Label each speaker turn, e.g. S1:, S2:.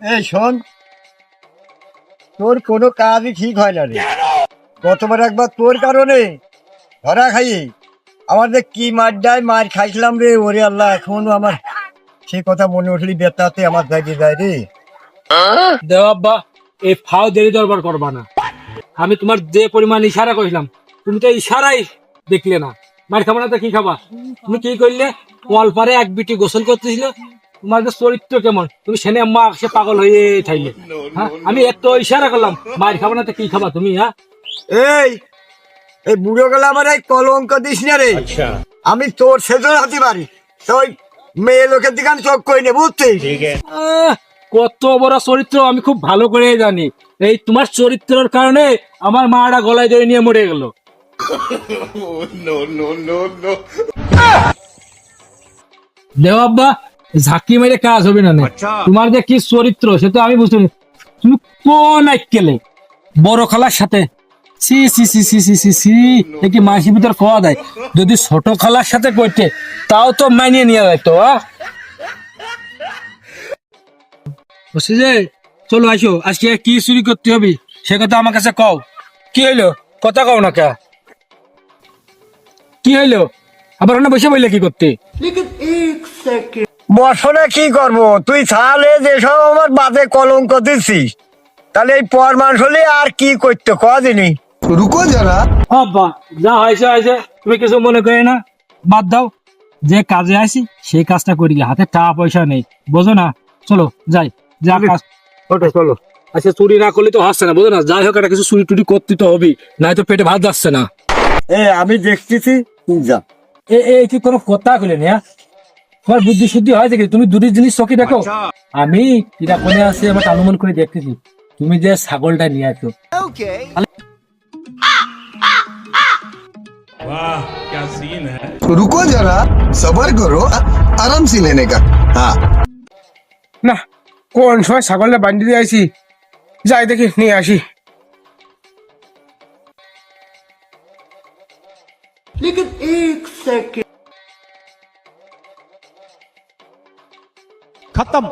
S1: এই শোন, তোর কোনো কাজই ঠিক হয় না রে। গতবার একবার তোর কারণে ধরা খাইয়ে আমাদের কি মার খাইছিলাম রে। ওরে আল্লাহ, এখনো আমার সেই কথা মনে উঠলি বেতাতে আমার জায়গায় যায় রে।
S2: দেওয়াব্বা, এই ফাও দেরি দরবার করবা না। আমি তোমার যে পরিমাণ ইশারা কইলাম, তুমি তো ইশারাই দেখলে না। মার খাবা না তো কি খাবা? তুমি কি করলে? কল পারে এক বিটি গোসল করতেছিল। তোমার যে চরিত্র কেমন, তুমি সেনে মা সে পাগল হয়ে থাইলে। হ্যাঁ, আমি এত ইশারা করলাম, মার খাবা না তো কি খাবা তুমি? হ্যাঁ,
S1: এই এই বুড়ো গেলে আমার এই কলঙ্ক দিস না রে। আমি তোর সেজন হতে পারি, তো ওই মেয়ে লোকের দিকে আমি চোখ করি না, বুঝছিস?
S2: কত বড় চরিত্র আমি খুব ভালো করে জানি। এই তোমার চরিত্রের কারণে আমার মাটা গলায় ধরে নিয়ে মরে গেল। দেওয়াব্বা, ঝাঁকি মেরে কাজ হবে না। তোমার যে কি চরিত্র সে তো আমি বুঝতে পারি। তুমি কোন আইকেলে বড় খালার সাথে সি সি সি সি সি সি সি কি মাসি ভিতর খাওয়া দেয়? যদি ছোট খালার সাথে কইতে তাও তো মানিয়ে নিয়ে যাইতো। বলছি যে চলো আসো, আজকে কি চুরি করতে হবে সে কথা আমার কাছে কও। কি হইলো কথা কও না কে? কি হইলো? আবার ওখানে বসে বললে কি করতে?
S1: বসনে কি করবো? তুই তাহলে যেসব আমার বাদে কলঙ্ক দিচ্ছিস, তাহলে এই পর মানুষ হলে আর কি করতে কদিনই।
S3: रुको जरा।
S2: আব্বা, যা হয়েছে হয়েছে, তুমি কিছু মনে করে না, বাদ দাও। যে কাজে আসি সেই কাজটা করি, হাতে টাকা পয়সা নেই, বোঝো না? চলো যাই, যা কাজ ওটা চলো। আচ্ছা, চুরি না করলে তো হচ্ছে না, বোঝো না? যাই হোক, একটা কিছু চুরি টুরি করতে তো হবেই, নাই তো পেটে ভাত যাচ্ছে না।
S1: আমি দেখতেছি, তুই যা।
S2: এ কি কোনো কথা কইলে না? তোমার বুদ্ধি শুদ্ধি হয় দেখি, তুমি দুটি জিনিস চোখে দেখো। আমি কিরা কোনে আছে আমাকে অনুমান করে দেখতেছি। তুমি যে ছাগলটা নিয়ে আসো,
S3: रुको जरा, सबर करो, आराम से लेने का। हाँ
S4: না, কোন সময় ছাগলটা বান্ডি দিয়ে আইছি, যাই দেখি নিয়ে আসি।
S3: खत्म।